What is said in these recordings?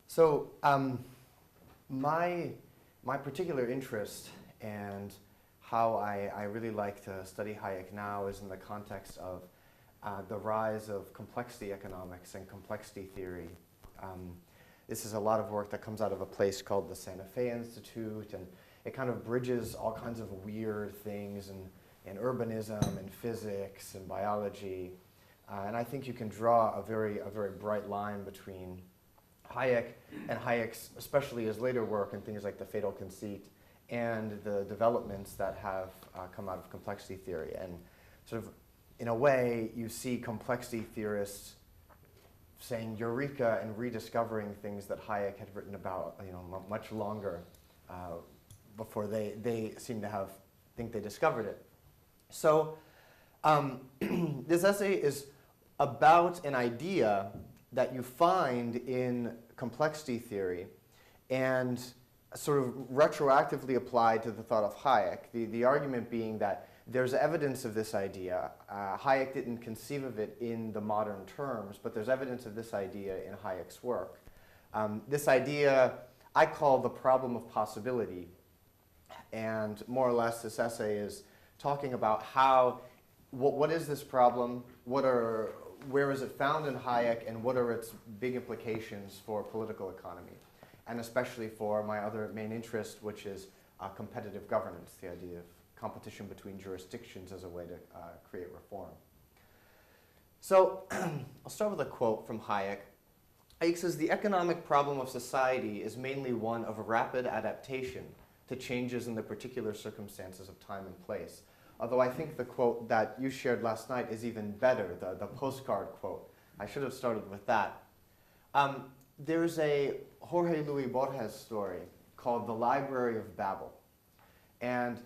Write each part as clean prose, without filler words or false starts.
So my particular interest and how I really like to study Hayek now is in the context of the rise of complexity economics and complexity theory. This is a lot of work that comes out of a place called the Santa Fe Institute, and it kind of bridges all kinds of weird things in urbanism and physics and biology. And I think you can draw a very bright line between Hayek and Hayek's, especially his later work in things like the fatal conceit and the developments that have come out of complexity theory. And sort of, in a way, you see complexity theorists saying eureka and rediscovering things that Hayek had written about, much longer before they seem to think they discovered it. So this essay is about an idea that you find in complexity theory and sort of retroactively applied to the thought of Hayek. The argument being that there's evidence of this idea. Hayek didn't conceive of it in the modern terms, but there's evidence of this idea in Hayek's work. This idea I call the problem of possibility. And more or less this essay is talking about what is this problem, where is it found in Hayek, and what are its big implications for political economy, and especially for my other main interest, which is competitive governance, the idea of competition between jurisdictions as a way to create reform. So I'll start with a quote from Hayek. Hayek says, "The economic problem of society is mainly one of rapid adaptation to changes in the particular circumstances of time and place." Although I think the quote that you shared last night is even better, the postcard quote. I should have started with that. There's a Jorge Luis Borges story called The Library of Babel. And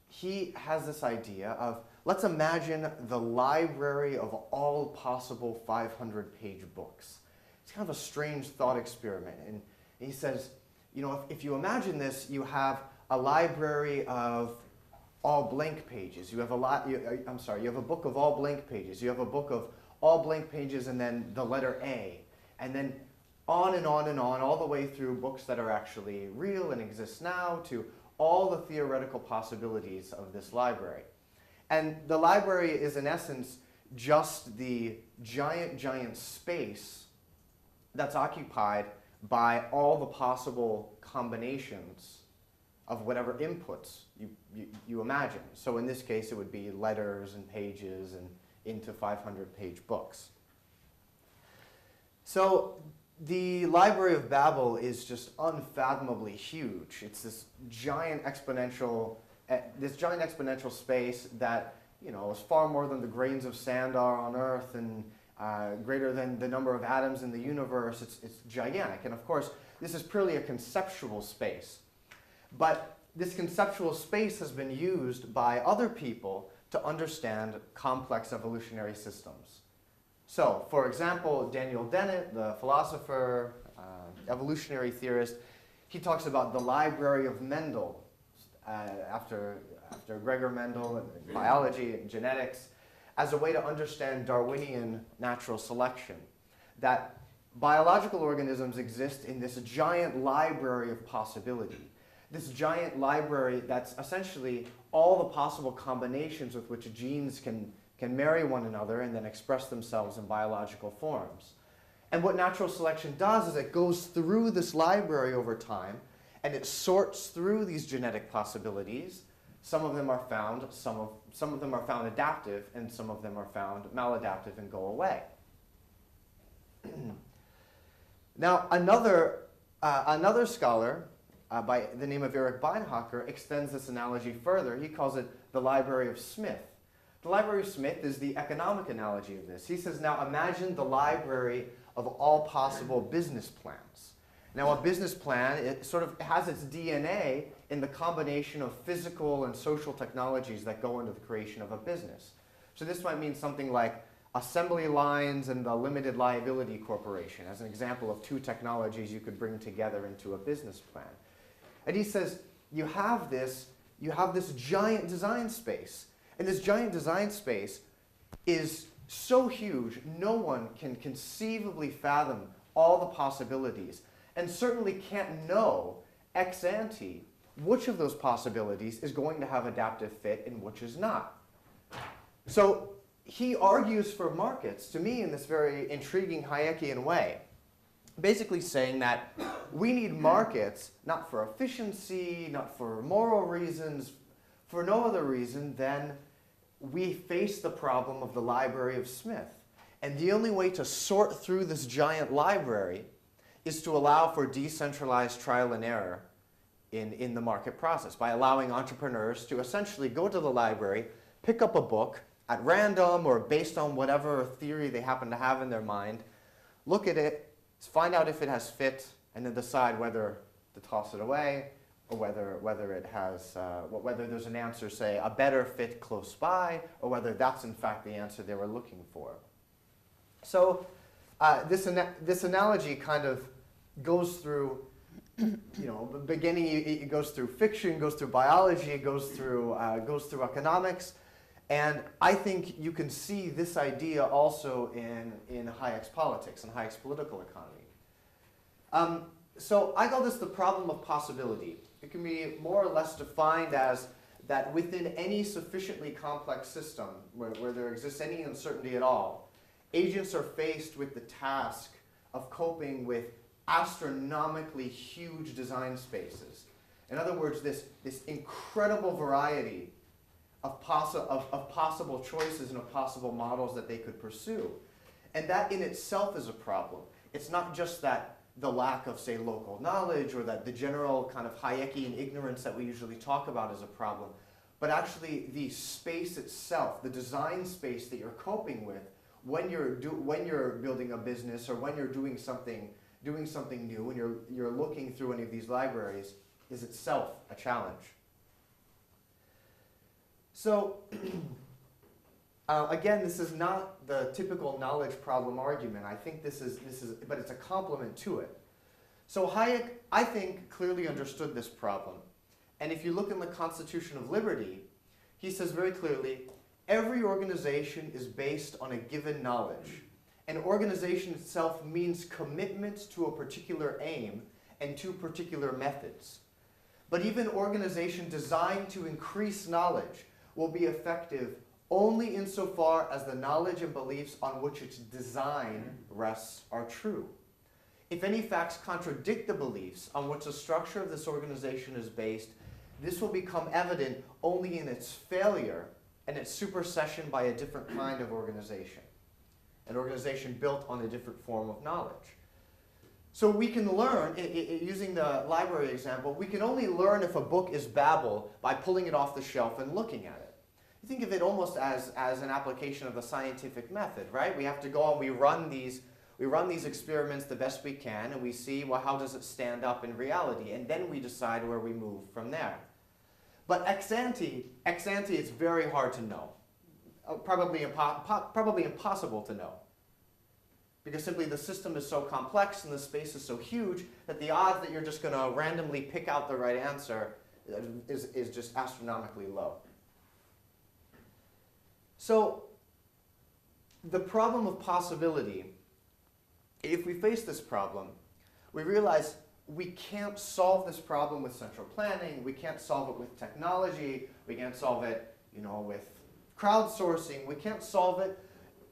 he has this idea of, let's imagine the library of all possible 500-page books. It's kind of a strange thought experiment. And he says, if you imagine this, you have a library of all blank pages. You have you have a book of all blank pages. You have a book of all blank pages and then the letter A. And then on and on and on, all the way through books that are actually real and exist now to all the theoretical possibilities of this library. And the library is in essence just the giant space that's occupied by all the possible combinations of whatever inputs you imagine. So in this case, it would be letters and pages and into 500-page books. So the Library of Babel is just unfathomably huge. It's this giant exponential space that is far more than the grains of sand are on Earth and greater than the number of atoms in the universe. It's gigantic. And of course, this is purely a conceptual space. But this conceptual space has been used by other people to understand complex evolutionary systems. So, for example, Daniel Dennett, the philosopher, evolutionary theorist, he talks about the Library of Mendel, after Gregor Mendel in biology and genetics, as a way to understand Darwinian natural selection. That biological organisms exist in this giant library of possibility. This giant library that's essentially all the possible combinations with which genes can marry one another and then express themselves in biological forms. And what natural selection does is it goes through this library over time and it sorts through these genetic possibilities. Some of them are found, some of them are found adaptive, and some of them are found maladaptive and go away. Now, another scholar by the name of Eric Beinhocker extends this analogy further. He calls it the Library of Smith. The Library of Smith is the economic analogy of this. He says, now imagine the library of all possible business plans. Now a business plan, it sort of has its DNA in the combination of physical and social technologies that go into the creation of a business. So this might mean something like assembly lines and the limited liability corporation as an example of two technologies you could bring together into a business plan. And he says, you have this giant design space. And this giant design space is so huge, no one can conceivably fathom all the possibilities, and certainly can't know ex ante which of those possibilities is going to have adaptive fit and which is not. So he argues for markets, to me, in this very intriguing Hayekian way, basically saying that we need markets not for efficiency, not for moral reasons, for no other reason than we face the problem of the Library of Smith. And the only way to sort through this giant library is to allow for decentralized trial and error in the market process, by allowing entrepreneurs to essentially go to the library, pick up a book at random or based on whatever theory they happen to have in their mind, look at it, find out if it has fit, and then decide whether to toss it away or whether it has, whether there's an answer, say, a better fit close by, or whether that's in fact the answer they were looking for. So this analogy kind of goes through, beginning, it goes through fiction, goes through biology, it goes through economics, and I think you can see this idea also in Hayek's politics and Hayek's political economy. So I call this the problem of possibility. It can be more or less defined as that within any sufficiently complex system where there exists any uncertainty at all, agents are faced with the task of coping with astronomically huge design spaces. In other words, this incredible variety of possible choices and of possible models that they could pursue. And that in itself is a problem. It's not just that the lack of, say, local knowledge or that the general kind of Hayekian ignorance that we usually talk about is a problem, but actually the space itself, the design space that you're coping with when you're building a business or when you're doing something new, when you're looking through any of these libraries, is itself a challenge. So again, this is not the typical knowledge problem argument. I think this is, but it's a complement to it. So Hayek, I think, clearly understood this problem. And if you look in the Constitution of Liberty, he says very clearly, every organization is based on a given knowledge. And organization itself means commitment to a particular aim and to particular methods. But even organization designed to increase knowledge will be effective only insofar as the knowledge and beliefs on which its design rests are true. If any facts contradict the beliefs on which the structure of this organization is based, this will become evident only in its failure and its supersession by a different kind of organization, an organization built on a different form of knowledge. So we can learn, using the library example, we can only learn if a book is Babel by pulling it off the shelf and looking at it. You think of it almost as an application of the scientific method, right? We have to go and we run these experiments the best we can, and we see, well, how does it stand up in reality? And then we decide where we move from there. But ex ante is very hard to know. Probably impossible to know. Because simply the system is so complex and the space is so huge that the odds that you're just going to randomly pick out the right answer is just astronomically low. So the problem of possibility, if we face this problem, we realize we can't solve this problem with central planning, we can't solve it with technology, we can't solve it, with crowdsourcing, we can't solve it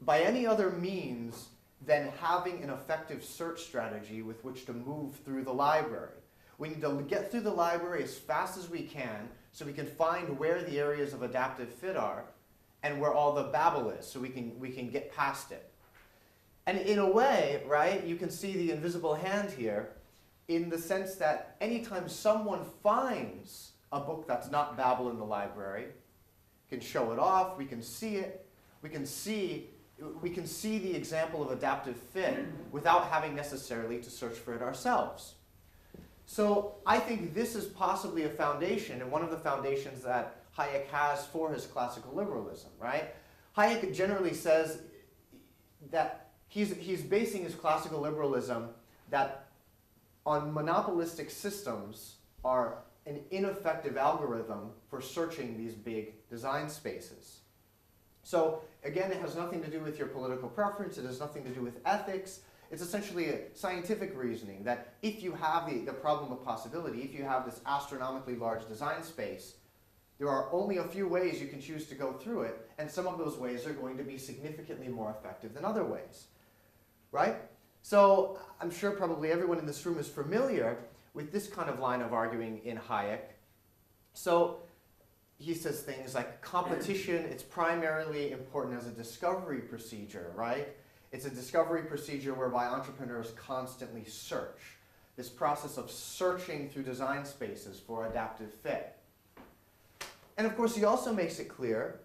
by any other means than having an effective search strategy with which to move through the library. We need to get through the library as fast as we can so we can find where the areas of adaptive fit are and where all the babble is, so we can get past it. And in a way, right, you can see the invisible hand here in the sense that anytime someone finds a book that's not Babel in the library, can show it off, we can see it, we can see the example of adaptive fit without having necessarily to search for it ourselves. So I think this is possibly a foundation, and one of the foundations that Hayek has for his classical liberalism, right? Hayek generally says that he's basing his classical liberalism that on monopolistic systems are an ineffective algorithm for searching these big design spaces. So again, it has nothing to do with your political preference, it has nothing to do with ethics. It's essentially a scientific reasoning that if you have the problem of possibility, if you have this astronomically large design space, there are only a few ways you can choose to go through it, and some of those ways are going to be significantly more effective than other ways, right? So I'm sure probably everyone in this room is familiar with this kind of line of arguing in Hayek. So he says things like competition, it's primarily important as a discovery procedure, right? It's a discovery procedure whereby entrepreneurs constantly search. This process of searching through design spaces for adaptive fit. And of course, he also makes it clear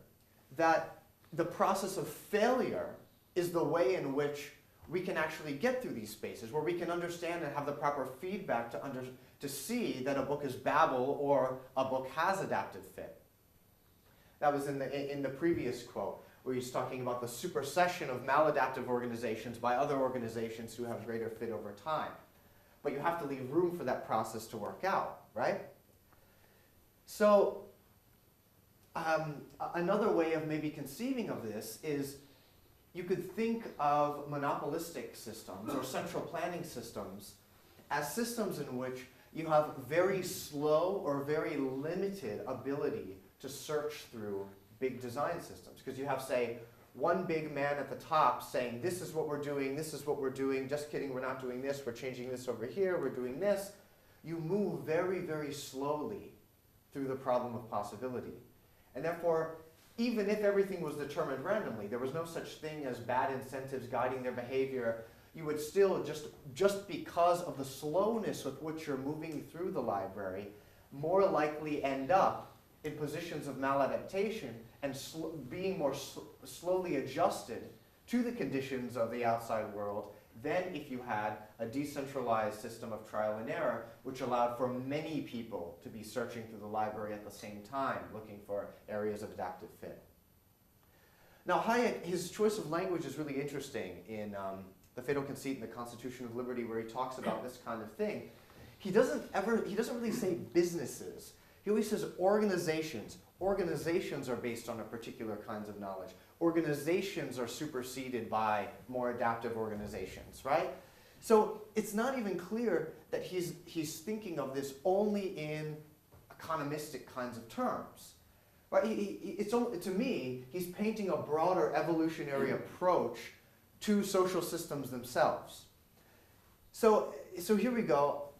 that the process of failure is the way in which we can actually get through these spaces, where we can understand and have the proper feedback to see that a book is Babel or a book has adaptive fit. That was in the previous quote, where he's talking about the supersession of maladaptive organizations by other organizations who have greater fit over time. But you have to leave room for that process to work out, right? So another way of maybe conceiving of this is you could think of monopolistic systems or central planning systems as systems in which you have very slow or very limited ability to search through big design systems. Because you have, say, one big man at the top saying, this is what we're doing, this is what we're doing, just kidding, we're not doing this, we're changing this over here, we're doing this. You move very, very slowly through the problem of possibility. And therefore, even if everything was determined randomly, there was no such thing as bad incentives guiding their behavior, you would still, just because of the slowness with which you're moving through the library, more likely end up in positions of maladaptation and being more slowly adjusted to the conditions of the outside world than if you had a decentralized system of trial and error, which allowed for many people to be searching through the library at the same time, looking for areas of adaptive fit. Now Hayek, his choice of language is really interesting in The Fatal Conceit and the Constitution of Liberty, where he talks about this kind of thing. He doesn't really say businesses. He always says organizations. Organizations are based on a particular kinds of knowledge. Organizations are superseded by more adaptive organizations, right? So it's not even clear that he's thinking of this only in economistic kinds of terms. Right? To me, he's painting a broader evolutionary approach to social systems themselves. So here we go.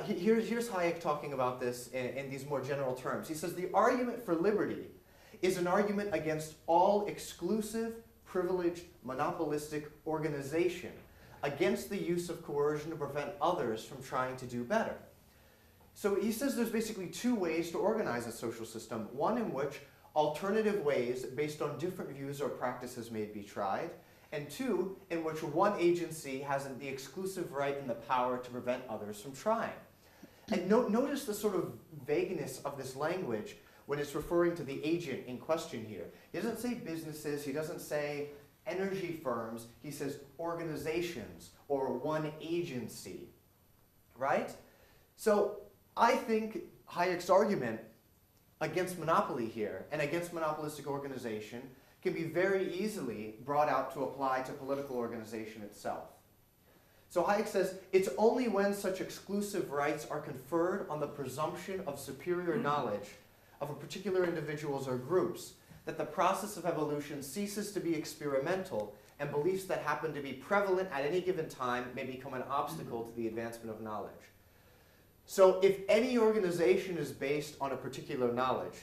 Here's Hayek talking about this in these more general terms. He says, the argument for liberty is an argument against all exclusive, privileged, monopolistic organization, against the use of coercion to prevent others from trying to do better. So he says there's basically two ways to organize a social system, one in which alternative ways based on different views or practices may be tried, and two, in which one agency has the exclusive right and the power to prevent others from trying. And notice the sort of vagueness of this language when it's referring to the agent in question here. He doesn't say businesses, he doesn't say energy firms, he says organizations or one agency, right? So I think Hayek's argument against monopoly here and against monopolistic organization can be very easily brought out to apply to political organization itself. So Hayek says, it's only when such exclusive rights are conferred on the presumption of superior knowledge of a particular individuals or groups that the process of evolution ceases to be experimental and beliefs that happen to be prevalent at any given time may become an obstacle to the advancement of knowledge. So if any organization is based on a particular knowledge,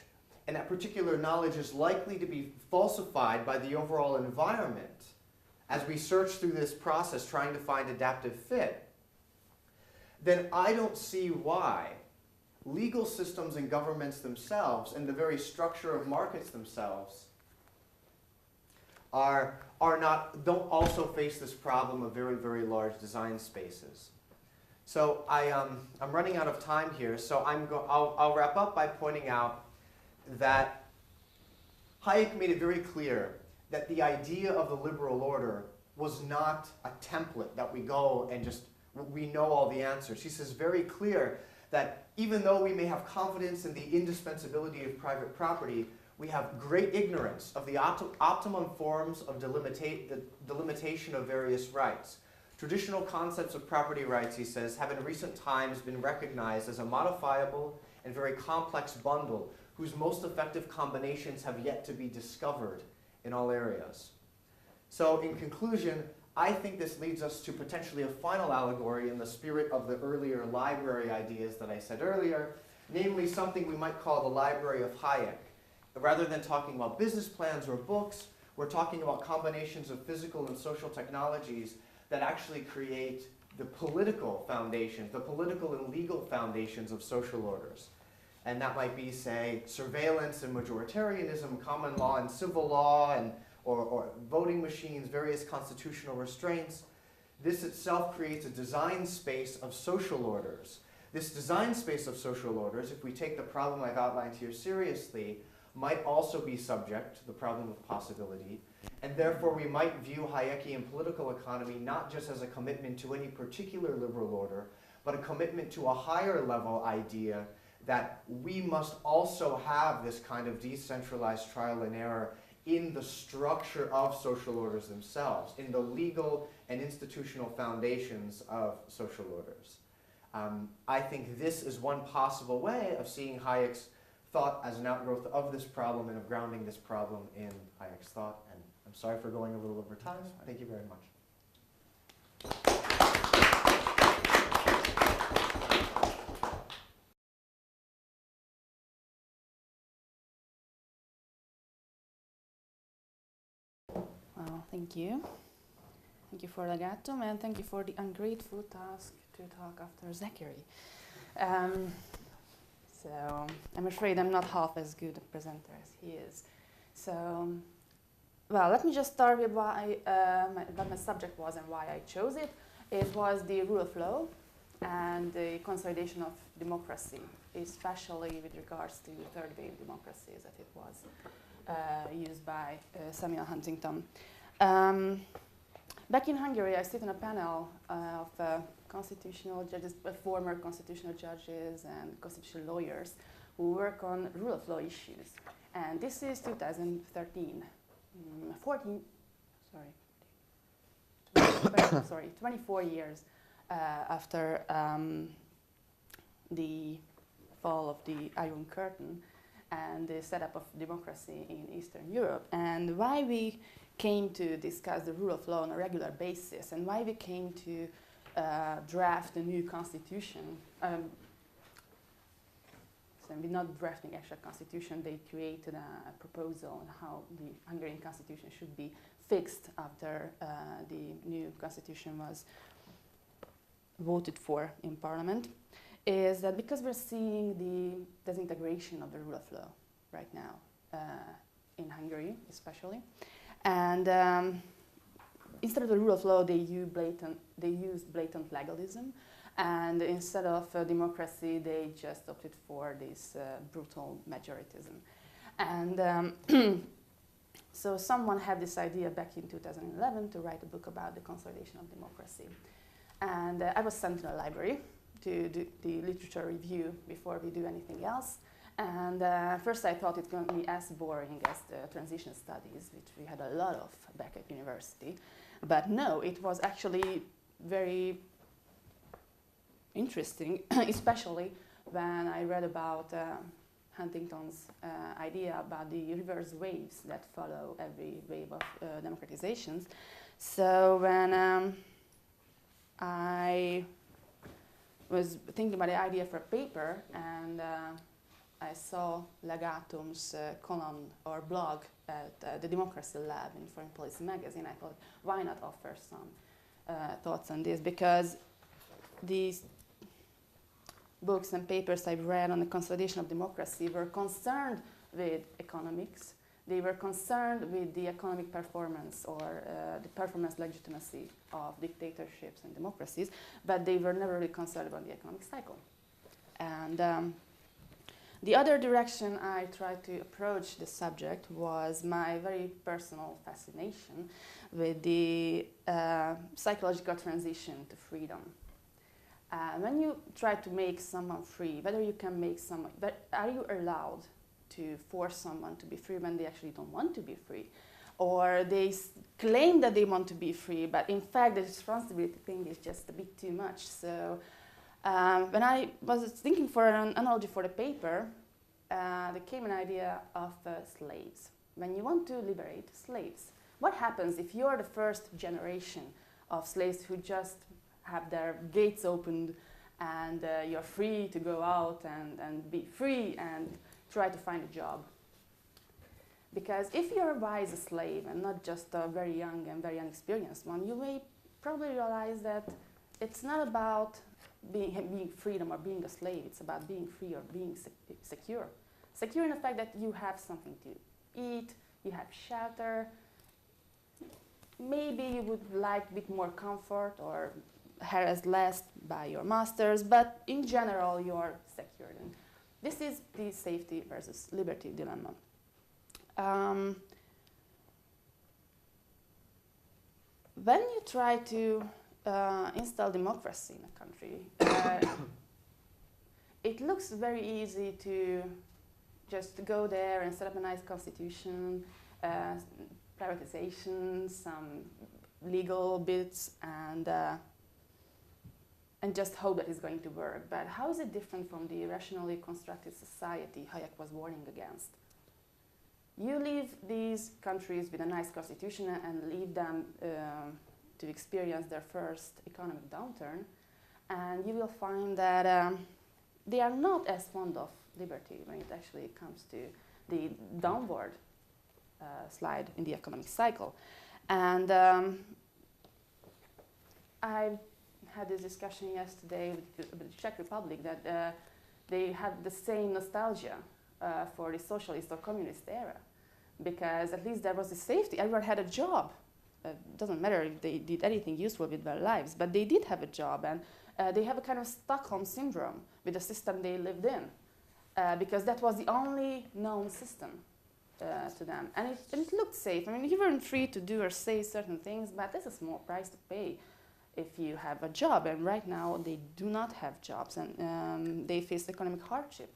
and that particular knowledge is likely to be falsified by the overall environment as we search through this process trying to find adaptive fit, then I don't see why legal systems and governments themselves and the very structure of markets themselves don't also face this problem of very, very large design spaces. So I'm running out of time here, so I'll wrap up by pointing out that Hayek made it very clear that the idea of the liberal order was not a template that we go and just, we know all the answers. He says very clear that even though we may have confidence in the indispensability of private property, we have great ignorance of the optimum forms of delimitation of various rights. Traditional concepts of property rights, he says, have in recent times been recognized as a modifiable and very complex bundle whose most effective combinations have yet to be discovered in all areas. So in conclusion, I think this leads us to potentially a final allegory in the spirit of the earlier library ideas that I said earlier, namely something we might call the Library of Hayek. Rather than talking about business plans or books, we're talking about combinations of physical and social technologies that actually create the political foundations, the political and legal foundations of social orders. And that might be, say, surveillance and majoritarianism, common law and civil law, and or voting machines, various constitutional restraints. This itself creates a design space of social orders. This design space of social orders, if we take the problem I've outlined here seriously, might also be subject to the problem of possibility, and therefore we might view Hayekian political economy not just as a commitment to any particular liberal order, but a commitment to a higher level idea that we must also have this kind of decentralized trial and error in the structure of social orders themselves, in the legal and institutional foundations of social orders. I think this is one possible way of seeing Hayek's thought as an outgrowth of this problem and of grounding this problem in Hayek's thought. And I'm sorry for going a little over time. Thank you very much. Well, thank you. Thank you for Legatum, and thank you for the ungrateful task to talk after Zachary. So I'm afraid I'm not half as good a presenter as he is. So, well, let me just start with what my subject was and why I chose it. It was the rule of law and the consolidation of democracy, especially with regards to third wave democracies that it was used by Samuel Huntington. Back in Hungary, I sit on a panel of constitutional judges, former constitutional judges and constitutional lawyers who work on rule of law issues. And this is 2013, 24 years after the fall of the Iron Curtain and the setup of democracy in Eastern Europe, and why we came to discuss the rule of law on a regular basis, and why we came to draft a new constitution. So we're not drafting actual constitution, they created a proposal on how the Hungarian constitution should be fixed after the new constitution was voted for in parliament, is that because we're seeing the disintegration of the rule of law right now, in Hungary especially, and instead of the rule of law, they use blatant legalism, and instead of democracy, they just opted for this brutal majoritism. And so someone had this idea back in 2011 to write a book about the consolidation of democracy. And I was sent to the library to do the literature review before we do anything else. And first I thought it's going to be as boring as the transition studies, which we had a lot of back at university. But no, it was actually very interesting, especially when I read about Huntington's idea about the reverse waves that follow every wave of democratizations. So when I was thinking about the idea for a paper, and I saw Legatum's column or blog at the Democracy Lab in Foreign Policy magazine. I thought, why not offer some thoughts on this? Because these books and papers I've read on the consolidation of democracy were concerned with economics. They were concerned with the economic performance or the performance legitimacy of dictatorships and democracies, but they were never really concerned about the economic cycle. And the other direction I tried to approach the subject was my very personal fascination with the psychological transition to freedom. When you try to make someone free, whether you can make someone, but are you allowed to force someone to be free when they actually don't want to be free? Or they claim that they want to be free, but in fact the responsibility thing is just a bit too much. So when I was thinking for an analogy for the paper, there came an idea of slaves. When you want to liberate slaves, what happens if you're the first generation of slaves who just have their gates opened and you're free to go out and be free and try to find a job? Because if you're a wise slave and not just a very young and very inexperienced one, you may probably realize that it's not about being freedom or being a slave. It's about being free or being secure. Secure in the fact that you have something to eat, you have shelter. Maybe you would like a bit more comfort or harassed less by your masters, but in general you're secured. And this is the safety versus liberty dilemma. When you try to install democracy in a country, it looks very easy to just go there and set up a nice constitution, privatization, some legal bits, and just hope that it's going to work. But how is it different from the rationally constructed society Hayek was warning against? You leave these countries with a nice constitution and leave them to experience their first economic downturn, and you will find that they are not as fond of liberty when it actually comes to the downward slide in the economic cycle. And I had this discussion yesterday with the Czech Republic that they have the same nostalgia for the socialist or communist era, because at least there was a safety. Everyone had a job. It doesn't matter if they did anything useful with their lives, but they did have a job, and they have a kind of Stockholm syndrome with the system they lived in, because that was the only known system to them. And it looked safe. I mean, you weren't free to do or say certain things, but there's a small price to pay if you have a job. And right now, they do not have jobs, and they face economic hardship.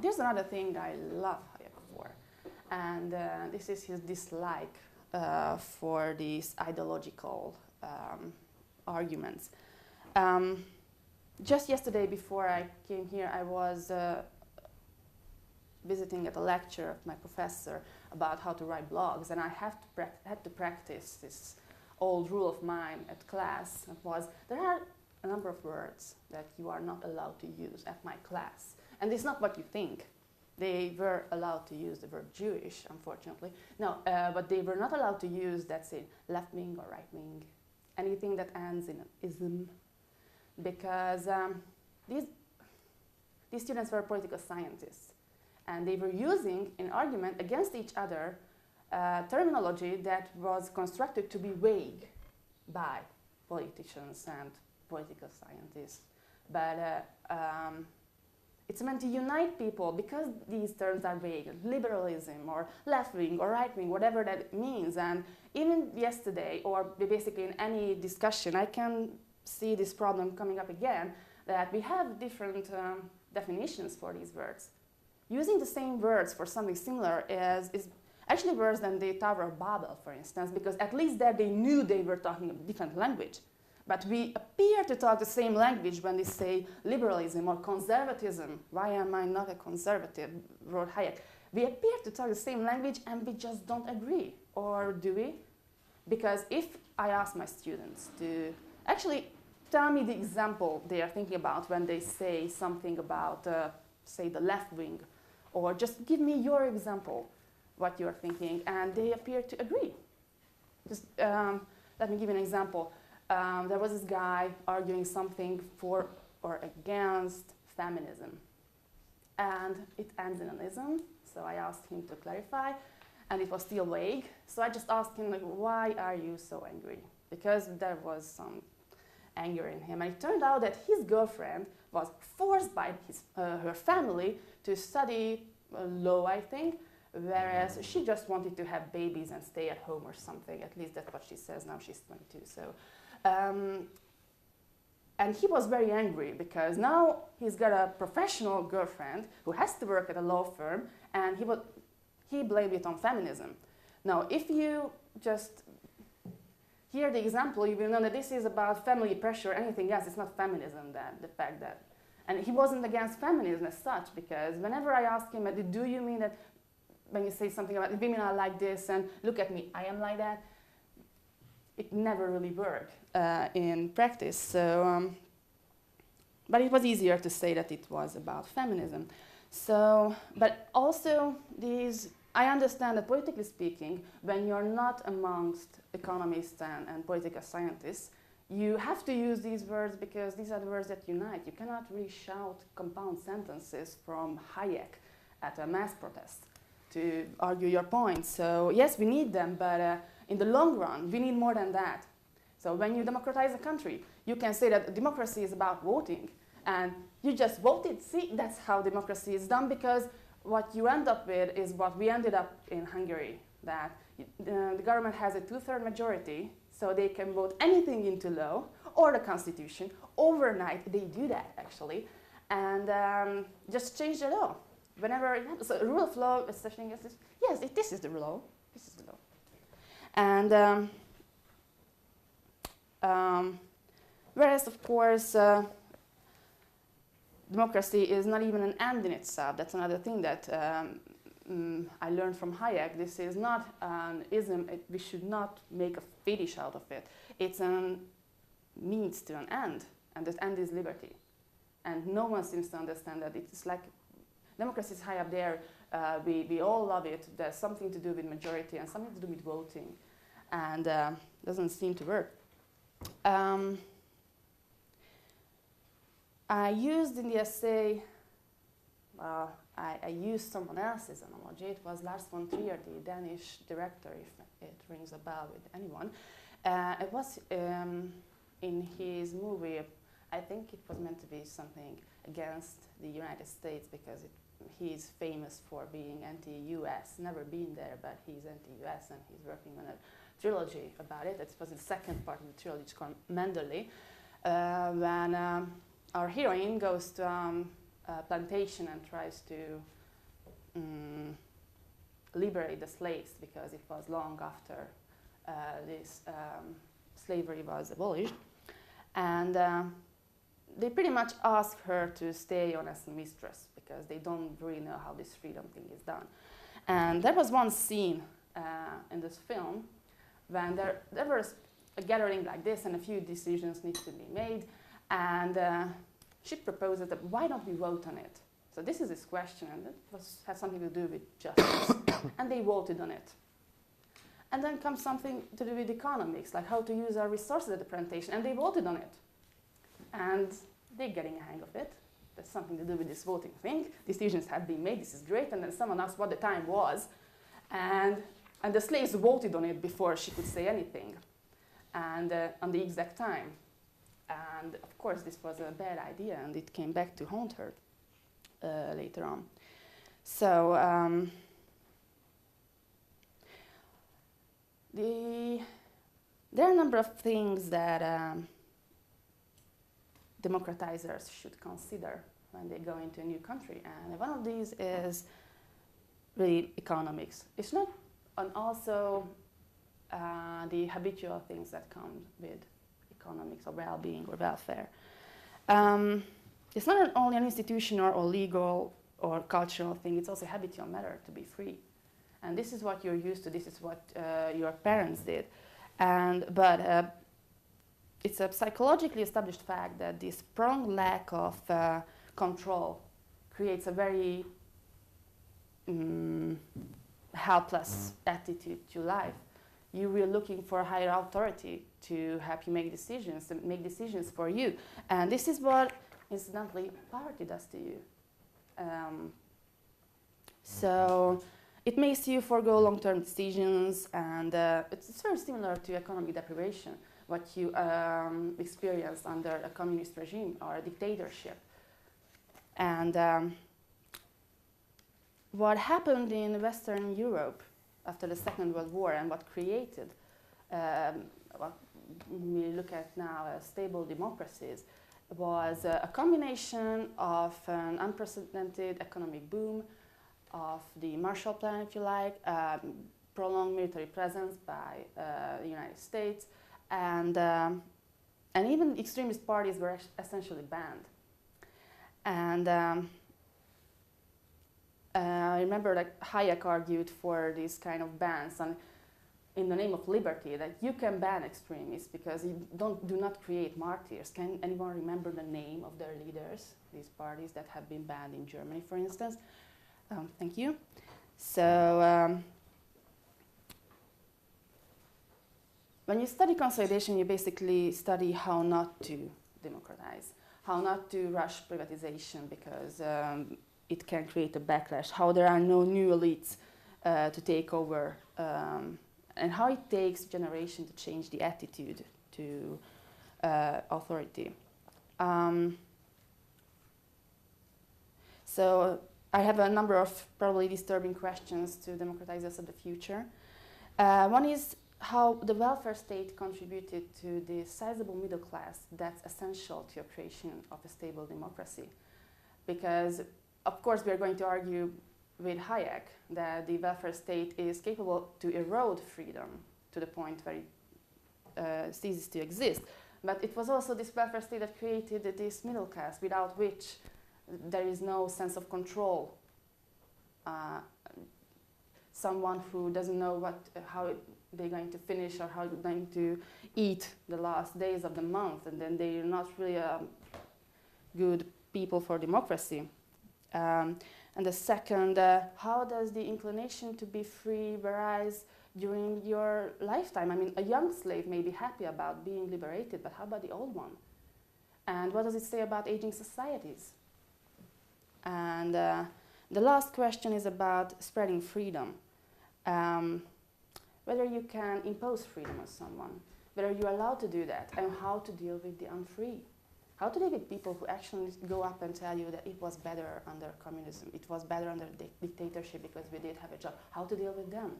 There's another thing I love Hayek for, and this is his dislike for these ideological arguments. Just yesterday, before I came here, I was visiting at a lecture of my professor about how to write blogs, and I had to practice this old rule of mine at class. It was, there are a number of words that you are not allowed to use at my class. And it's not what you think. They were allowed to use the word Jewish, unfortunately. No, but they were not allowed to use, that's it, left wing or right wing, anything that ends in an ism, because these students were political scientists, and they were using, in argument against each other, terminology that was constructed to be vague by politicians and political scientists. But it's meant to unite people because these terms are vague, liberalism or left-wing or right-wing, whatever that means. And even yesterday, or basically in any discussion, I can see this problem coming up again, that we have different definitions for these words. Using the same words for something similar is actually worse than the Tower of Babel, for instance, because at least there they knew they were talking a different language. But we appear to talk the same language when they say liberalism or conservatism. Why am I not a conservative, wrote Hayek. We appear to talk the same language and we just don't agree. Or do we? Because if I ask my students to actually tell me the example they are thinking about when they say something about, say, the left wing, or just give me your example, what you're thinking, and they appear to agree. Just let me give you an example. There was this guy arguing something for or against feminism. and it ends in an ism. So I asked him to clarify, and it was still vague. So I just asked him, like, why are you so angry? Because there was some anger in him. And it turned out that his girlfriend was forced by her family to study law, I think, whereas she just wanted to have babies and stay at home or something. At least that's what she says now. She's 22. So, and he was very angry because now he's got a professional girlfriend who has to work at a law firm, and he blamed it on feminism. Now, if you just hear the example, you will know that this is about family pressure. Anything else, it's not feminism. That the fact that, and he wasn't against feminism as such, because whenever I asked him, do you mean that when you say something about women are like this and look at me, I am like that, it never really worked in practice. So, but it was easier to say that it was about feminism. So, but also I understand that politically speaking, when you're not amongst economists and political scientists, you have to use these words because these are the words that unite. You cannot really shout compound sentences from Hayek at a mass protest to argue your point. So yes, we need them, but in the long run, we need more than that. So when you democratize a country, you can say that democracy is about voting, and you just voted. See, that's how democracy is done, because what you end up with is what we ended up in Hungary, that the government has a 2/3 majority, so they can vote anything into law or the constitution. Overnight, they do that, actually, and just change the law. Whenever it happens, so rule of law, especially against this, yes, this is the law. This is the law. And whereas, of course, democracy is not even an end in itself. That's another thing that I learned from Hayek. This is not an ism. We should not make a fetish out of it. It's a means to an end, and that end is liberty. And no one seems to understand that. It's like democracy is high up there. We all love it. There's something to do with majority and something to do with voting, and doesn't seem to work. I used in the essay, I used someone else's analogy. It was Lars von Trier, the Danish director, if it rings a bell with anyone. It was in his movie, I think it was meant to be something against the United States, because he's famous for being anti-US, never been there, but he's anti-US, and he's working on a trilogy about it. It was the second part of the trilogy. It's called Mendeley, when our heroine goes to a plantation and tries to liberate the slaves, because it was long after this slavery was abolished. And they pretty much ask her to stay on as a mistress, because they don't really know how this freedom thing is done. And there was one scene in this film when there was a gathering like this, and a few decisions need to be made. And she proposes that, why don't we vote on it? So this is his question, and it had something to do with justice. And they voted on it. And then comes something to do with economics, like how to use our resources at the plantation, and they voted on it. And they're getting a hang of it. There's something to do with this voting thing. Decisions have been made, this is great, and then someone asked what the time was. And the slaves voted on it before she could say anything, and on the exact time. And of course, this was a bad idea, and it came back to haunt her later on. So there are a number of things that democratizers should consider when they go into a new country, and one of these is really economics. It's not, and also the habitual things that come with economics or well-being or welfare. It's not only an institutional or legal or cultural thing, it's also a habitual matter to be free. And this is what you're used to, this is what your parents did. But it's a psychologically established fact that this prolonged lack of control creates a very helpless attitude to life. You were looking for a higher authority to help you make decisions for you. And this is what, incidentally, poverty does to you. So it makes you forego long-term decisions, and it's very similar to economic deprivation, what you experience under a communist regime or a dictatorship. And what happened in Western Europe after the Second World War and what created what we look at now as stable democracies was a combination of an unprecedented economic boom, of the Marshall Plan, if you like, prolonged military presence by the United States, and even extremist parties were essentially banned. And I remember that Hayek argued for these kind of bans and in the name of liberty, that you can ban extremists because you do not create martyrs. Can anyone remember the name of their leaders, these parties that have been banned in Germany, for instance? Thank you. So when you study consolidation, you basically study how not to democratize, how not to rush privatization because it can create a backlash, how there are no new elites to take over, and how it takes generation to change the attitude to authority. So I have a number of probably disturbing questions to democratizers of the future. One is how the welfare state contributed to the sizable middle class that's essential to the creation of a stable democracy. Because, of course, we are going to argue with Hayek that the welfare state is capable to erode freedom to the point where it ceases to exist. But it was also this welfare state that created this middle class, without which there is no sense of control. Someone who doesn't know how they're going to finish or how they're going to eat the last days of the month, and then they're not really good people for democracy. And the second, how does the inclination to be free arise during your lifetime? I mean, a young slave may be happy about being liberated, but how about the old one? And what does it say about aging societies? And the last question is about spreading freedom. Whether you can impose freedom on someone, whether you're allowed to do that, and how to deal with the unfree. How to deal with people who actually go up and tell you that it was better under communism, it was better under dictatorship because we did have a job. How to deal with them.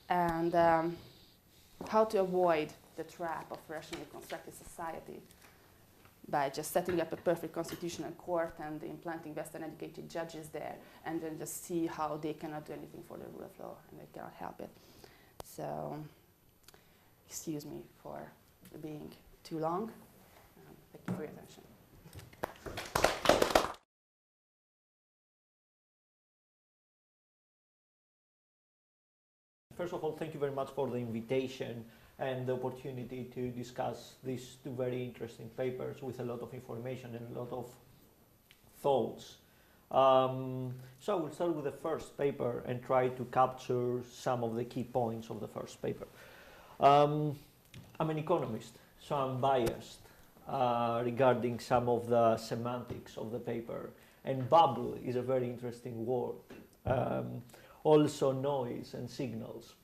And how to avoid the trap of rationally constructed society by just setting up a perfect constitutional court and implanting Western educated judges there, and then just see how they cannot do anything for the rule of law and they cannot help it. So, excuse me for being too long. Thank you for your attention. First of all, thank you very much for the invitation and the opportunity to discuss these two very interesting papers with a lot of information and a lot of thoughts. So I will start with the first paper and try to capture some of the key points of the first paper. I'm an economist, so I'm biased regarding some of the semantics of the paper. And bubble is a very interesting word. Also noise and signals.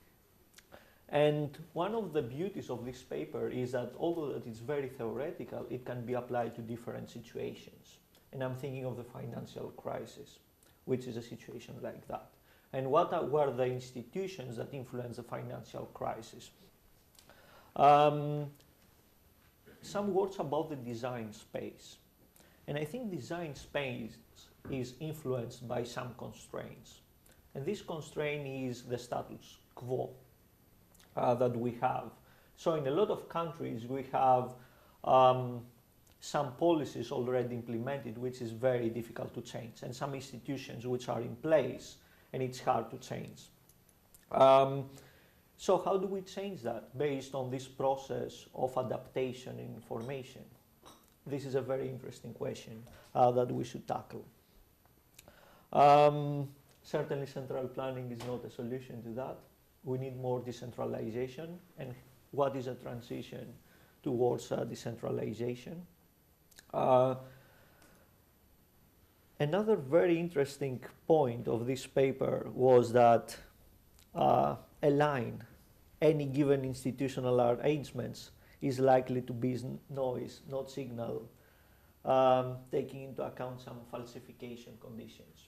And one of the beauties of this paper is that although that it's very theoretical, it can be applied to different situations. And I'm thinking of the financial crisis, which is a situation like that. And what were the institutions that influenced the financial crisis? Some words about the design space. And I think design space is influenced by some constraints. And this constraint is the status quo that we have. So in a lot of countries, we have some policies already implemented, which is very difficult to change, and some institutions which are in place, and it's hard to change. So how do we change that based on this process of adaptation and information? This is a very interesting question that we should tackle. Certainly central planning is not a solution to that. We need more decentralization. And what is a transition towards decentralization? Another very interesting point of this paper was that align any given institutional arrangements is likely to be noise, not signal, taking into account some falsification conditions.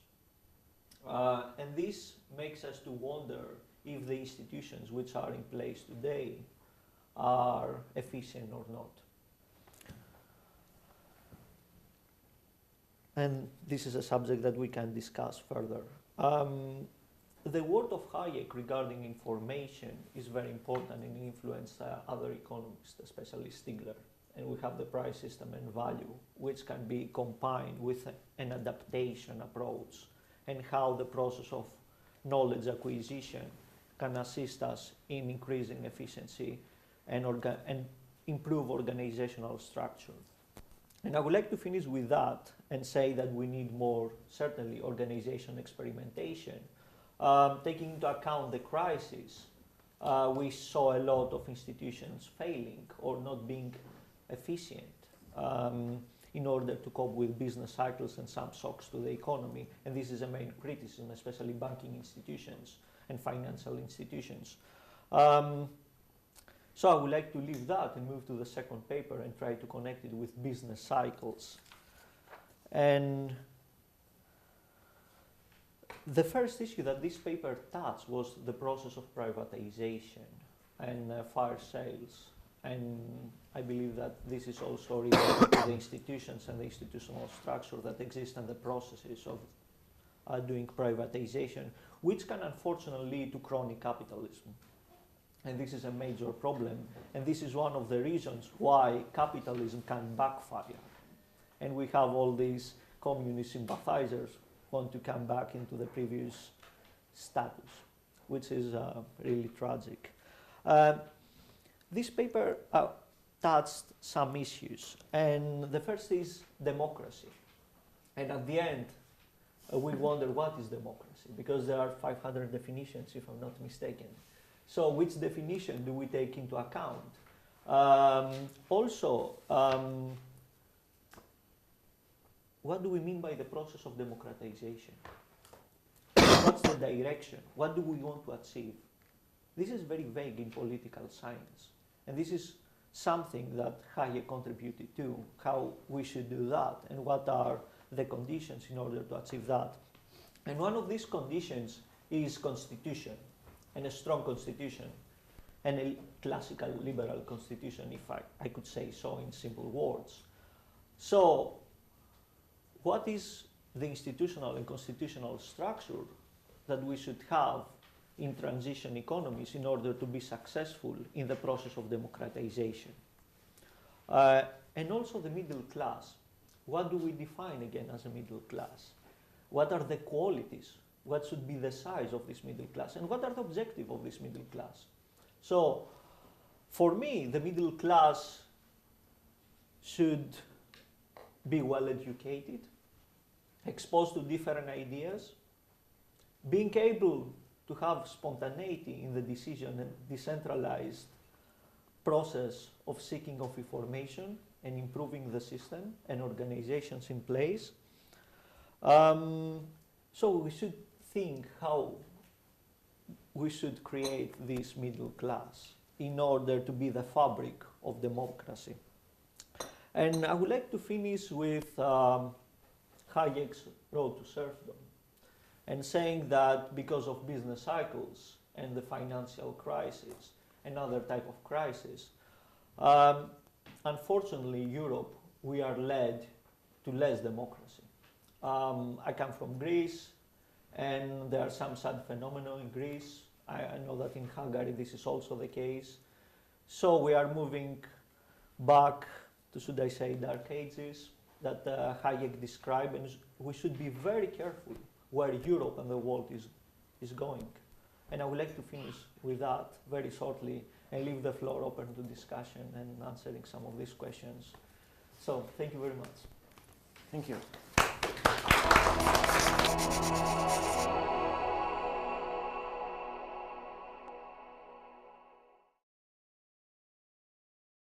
And this makes us to wonder if the institutions which are in place today are efficient or not. And this is a subject that we can discuss further. The word of Hayek regarding information is very important and influenced other economists, especially Stigler. And we have the price system and value, which can be combined with an adaptation approach, and how the process of knowledge acquisition can assist us in increasing efficiency and improve organizational structure. And I would like to finish with that and say that we need more, certainly, organization experimentation. Taking into account the crisis, we saw a lot of institutions failing or not being efficient in order to cope with business cycles and some shocks to the economy. And this is a main criticism, especially banking institutions and financial institutions. So I would like to leave that and move to the second paper and try to connect it with business cycles. And the first issue that this paper touched was the process of privatization and fire sales. And I believe that this is also related to the institutions and the institutional structure that exist and the processes of doing privatization, which can unfortunately lead to chronic capitalism. And this is a major problem. And this is one of the reasons why capitalism can backfire. And we have all these communist sympathizers want to come back into the previous status, which is really tragic. This paper touched some issues, and the first is democracy. And at the end, we wonder what is democracy, because there are 500 definitions, if I'm not mistaken. So which definition do we take into account? What do we mean by the process of democratization? What's the direction? What do we want to achieve? This is very vague in political science. And this is something that Hayek contributed to, how we should do that, and what are the conditions in order to achieve that. And one of these conditions is constitution, and a strong constitution, and a classical liberal constitution, if I could say so in simple words. So, what is the institutional and constitutional structure that we should have in transition economies in order to be successful in the process of democratization? And also the middle class. What do we define again as a middle class? What are the qualities? What should be the size of this middle class? And what are the objectives of this middle class? So, for me, the middle class should be well educated, exposed to different ideas, being able to have spontaneity in the decision and decentralized process of seeking of information and improving the system and organizations in place. So we should think how we should create this middle class in order to be the fabric of democracy. And I would like to finish with Hayek's Road to Serfdom, and saying that because of business cycles and the financial crisis and other type of crisis, unfortunately, Europe, we are led to less democracy. I come from Greece, and there are some sad phenomena in Greece. I know that in Hungary this is also the case. So we are moving back to, should I say, dark ages that Hayek described, and we should be very careful where Europe and the world is going. And I would like to finish with that very shortly and leave the floor open to discussion and answering some of these questions. So thank you very much. Thank you.